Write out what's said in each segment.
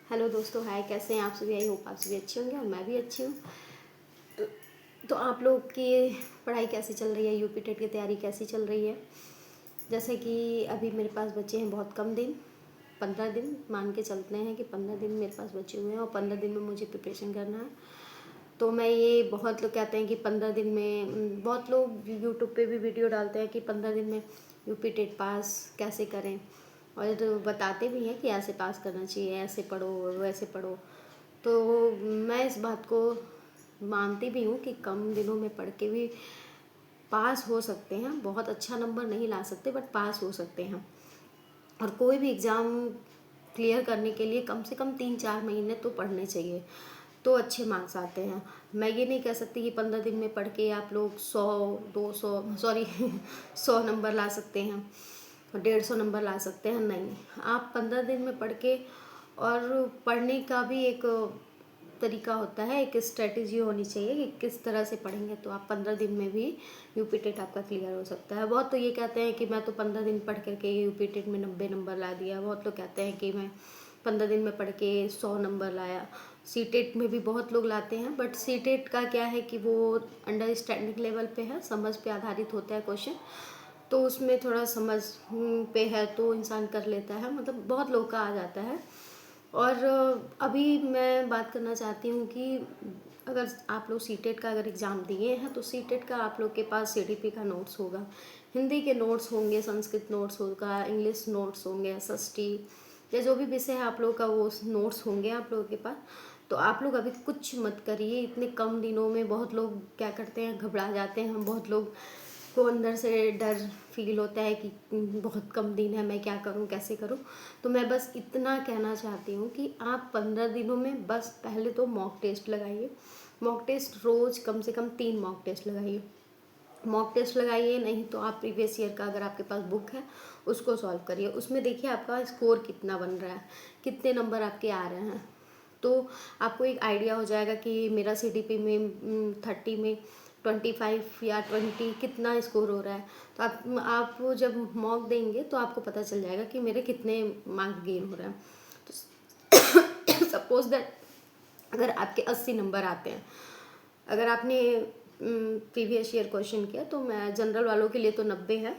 Hello दोस्तों, हाय। कैसे हैं आप सभी? आई होप आप सभी अच्छे होंगे और मैं भी अच्छी हूँ। तो आप लोग की पढ़ाई कैसी चल रही है? यूपी टेट की तैयारी कैसी चल रही है? जैसे कि अभी मेरे पास बचे हैं बहुत कम दिन, 15 दिन मान के चलते हैं कि 15 दिन मेरे पास बचे हुए हैं और 15 दिन में मुझे प्रिपरेशन करना है। तो मैं ये बहुत लोग कहते हैं कि 15 दिन में, बहुत लोग यूट्यूब पे भी वीडियो डालते हैं कि 15 दिन में यूपी टेट पास कैसे करें, और तो बताते भी हैं कि ऐसे पास करना चाहिए, ऐसे पढ़ो वैसे पढ़ो। तो मैं इस बात को मानती भी हूँ कि कम दिनों में पढ़ के भी पास हो सकते हैं। बहुत अच्छा नंबर नहीं ला सकते बट पास हो सकते हैं। और कोई भी एग्ज़ाम क्लियर करने के लिए कम से कम 3-4 महीने तो पढ़ने चाहिए, तो अच्छे मार्क्स आते हैं। मैं ये नहीं कह सकती कि 15 दिन में पढ़ के आप लोग 100-200 सॉरी 100 नंबर ला सकते हैं, 150 नंबर ला सकते हैं। नहीं, आप 15 दिन में पढ़ के, और पढ़ने का भी एक तरीका होता है, एक स्ट्रेटजी होनी चाहिए कि किस तरह से पढ़ेंगे तो आप 15 दिन में भी यूपी टेट आपका क्लियर हो सकता है। बहुत तो ये कहते हैं कि मैं तो 15 दिन पढ़ करके यूपी टेट में 90 नंबर ला दिया। बहुत लोग कहते हैं कि मैं 15 दिन में पढ़ के 100 नंबर लाया। सी टेट में भी बहुत लोग लाते हैं, बट सी टेट का क्या है कि वो अंडरस्टैंडिंग लेवल पे है, समझ पे आधारित होता है क्वेश्चन। तो उसमें थोड़ा समझ पे है तो इंसान कर लेता है, मतलब बहुत लोग का आ जाता है। और अभी मैं बात करना चाहती हूँ कि अगर आप लोग सी टेट का अगर एग्ज़ाम दिए हैं तो सी टेट का आप लोग के पास सीडीपी का नोट्स होगा, हिंदी के नोट्स होंगे, संस्कृत नोट्स होगा, इंग्लिश नोट्स होंगे, एसएसटी या जो भी विषय है आप लोग का वो नोट्स होंगे आप लोगों के पास। तो आप लोग अभी कुछ मत करिए इतने कम दिनों में। बहुत लोग क्या करते हैं, घबरा जाते हैं। बहुत लोग को अंदर से डर फील होता है कि बहुत कम दिन है, मैं क्या करूं, कैसे करूं। तो मैं बस इतना कहना चाहती हूँ कि आप 15 दिनों में बस पहले तो मॉक टेस्ट लगाइए। मॉक टेस्ट रोज़ कम से कम 3 मॉक टेस्ट लगाइए। मॉक टेस्ट लगाइए, नहीं तो आप प्रीवियस ईयर का अगर आपके पास बुक है उसको सॉल्व करिए। उसमें देखिए आपका स्कोर कितना बन रहा है, कितने नंबर आपके आ रहे हैं। तो आपको एक आइडिया हो जाएगा कि मेरा सीडीपी में 30 में 25 या 20 कितना स्कोर हो रहा है। तो आप जब मॉक देंगे तो आपको पता चल जाएगा कि मेरे कितने मार्क्स गेन हो रहे हैं। तो सपोज दैट अगर आपके 80 नंबर आते हैं, अगर आपने प्रीवियस ईयर क्वेश्चन किया, तो मैं जनरल वालों के लिए तो 90 है।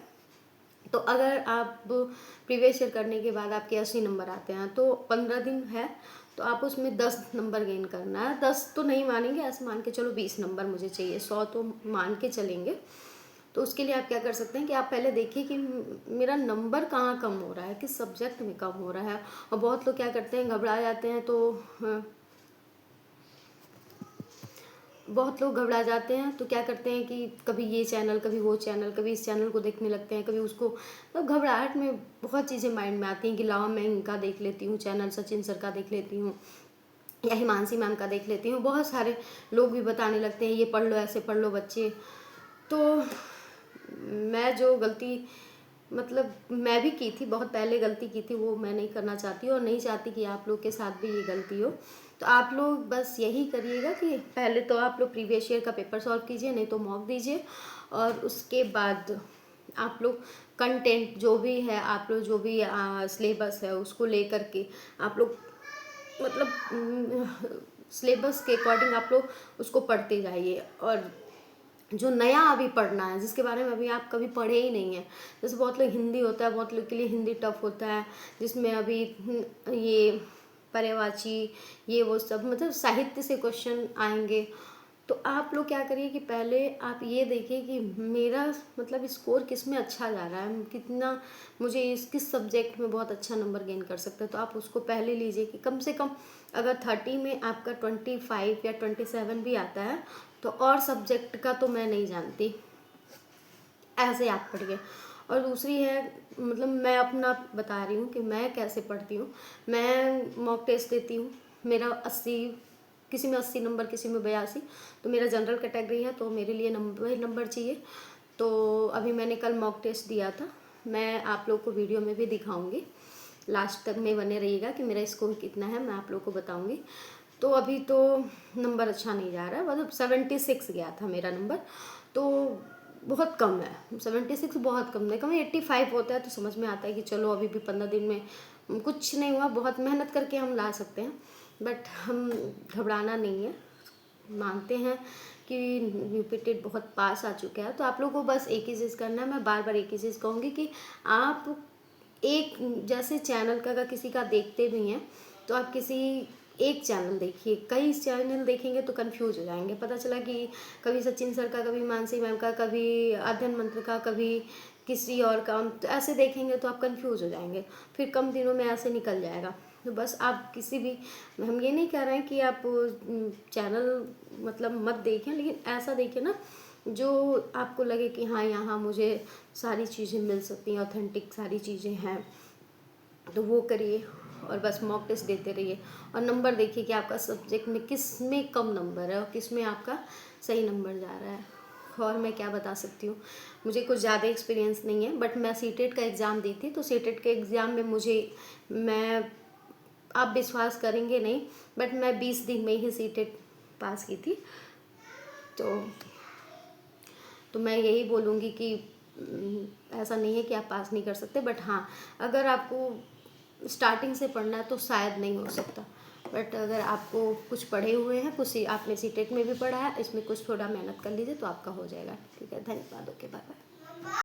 तो अगर आप प्रीवियस ईयर करने के बाद आपके 80 नंबर आते हैं तो 15 दिन है, तो आप उसमें 10 नंबर गेन करना है। 10 तो नहीं मानेंगे, ऐसे मान के चलो 20 नंबर मुझे चाहिए, 100 तो मान के चलेंगे। तो उसके लिए आप क्या कर सकते हैं कि आप पहले देखिए कि मेरा नंबर कहाँ कम हो रहा है, किस सब्जेक्ट में कम हो रहा है। और बहुत लोग क्या करते हैं, घबरा जाते हैं। तो बहुत लोग घबरा जाते हैं तो क्या करते हैं कि कभी ये चैनल, कभी वो चैनल, कभी इस चैनल को देखने लगते हैं, कभी उसको। तो घबराहट में बहुत चीज़ें माइंड में आती हैं कि लाओ मैं इनका देख लेती हूँ चैनल, सचिन सर का देख लेती हूँ या हिमांशी मैम का देख लेती हूँ। बहुत सारे लोग भी बताने लगते हैं ये पढ़ लो, ऐसे पढ़ लो बच्चे। तो मैं जो गलती, मतलब मैं भी की थी, बहुत पहले गलती की थी, वो मैं नहीं करना चाहती और नहीं चाहती कि आप लोग के साथ भी ये गलती हो। तो आप लोग बस यही करिएगा कि पहले तो आप लोग प्रीवियस ईयर का पेपर सॉल्व कीजिए, नहीं तो मॉक दीजिए। और उसके बाद आप लोग कंटेंट जो भी है, आप लोग जो भी सिलेबस है उसको लेकर के आप लोग, मतलब सिलेबस के अकॉर्डिंग आप लोग उसको पढ़ते जाइए। और जो नया अभी पढ़ना है, जिसके बारे में अभी आप कभी पढ़े ही नहीं है, जैसे बहुत लोग हिंदी होता है, बहुत लोग के लिए हिंदी टफ होता है, जिसमें अभी ये पर्यायवाची, ये वो सब, मतलब साहित्य से क्वेश्चन आएंगे। तो आप लोग क्या करिए कि पहले आप ये देखिए कि मेरा मतलब स्कोर किस में अच्छा जा रहा है, कितना मुझे इस किस सब्जेक्ट में बहुत अच्छा नंबर गेन कर सकता है। तो आप उसको पहले लीजिए कि कम से कम अगर 30 में आपका 25 या 27 भी आता है तो और सब्जेक्ट का तो मैं नहीं जानती, ऐसे आप पढ़िए। और दूसरी है, मतलब मैं अपना बता रही हूँ कि मैं कैसे पढ़ती हूँ। मैं मॉक टेस्ट देती हूँ, मेरा 80, किसी में 80 नंबर, किसी में 82। तो मेरा जनरल कैटेगरी है तो मेरे लिए 90 नंबर चाहिए। तो अभी मैंने कल मॉक टेस्ट दिया था, मैं आप लोग को वीडियो में भी दिखाऊंगी, लास्ट तक में बने रहिएगा कि मेरा स्कोर कितना है, मैं आप लोग को बताऊंगी। तो अभी तो नंबर अच्छा नहीं जा रहा है, मतलब 76 गया था मेरा नंबर। तो बहुत कम है, 76 बहुत कम है। कम 85 होता है तो समझ में आता है कि चलो अभी भी 15 दिन में कुछ नहीं हुआ, बहुत मेहनत करके हम ला सकते हैं, बट हम घबराना नहीं है। मानते हैं कि यूपी टेट बहुत पास आ चुका है, तो आप लोगों को बस एक ही चीज़ करना है। मैं बार बार एक ही चीज़ कहूँगी कि आप एक जैसे चैनल का अगर किसी का देखते भी हैं तो आप किसी एक चैनल देखिए, कई चैनल देखेंगे तो कंफ्यूज हो जाएंगे। पता चला कि कभी सचिन सर का, कभी मानसी मैम का, कभी अध्ययन मंत्र का, कभी किसी और का, तो ऐसे देखेंगे तो आप कंफ्यूज हो जाएंगे, फिर कम दिनों में ऐसे निकल जाएगा। तो बस आप किसी भी, हम ये नहीं कह रहे हैं कि आप चैनल मतलब मत देखें, लेकिन ऐसा देखिए ना जो आपको लगे कि हाँ यहाँ मुझे सारी चीज़ें मिल सकती हैं, ऑथेंटिक सारी चीज़ें हैं, तो वो करिए। और बस मॉक टेस्ट देते रहिए और नंबर देखिए कि आपका सब्जेक्ट में किस में कम नंबर है और किस में आपका सही नंबर जा रहा है। और मैं क्या बता सकती हूँ, मुझे कुछ ज़्यादा एक्सपीरियंस नहीं है, बट मैं सीटेट का एग्ज़ाम दी थी, तो सीटेट के एग्ज़ाम में मैं आप विश्वास करेंगे नहीं, बट मैं 20 दिन में ही सीटेट पास की थी। तो मैं यही बोलूँगी कि ऐसा नहीं है कि आप पास नहीं कर सकते, बट हाँ अगर आपको स्टार्टिंग से पढ़ना है तो शायद नहीं हो सकता, बट अगर आपको कुछ पढ़े हुए हैं, कुछ आपने सीटेट में भी पढ़ा है, इसमें कुछ थोड़ा मेहनत कर लीजिए तो आपका हो जाएगा। ठीक है, धन्यवाद, ओके, बाय बाय।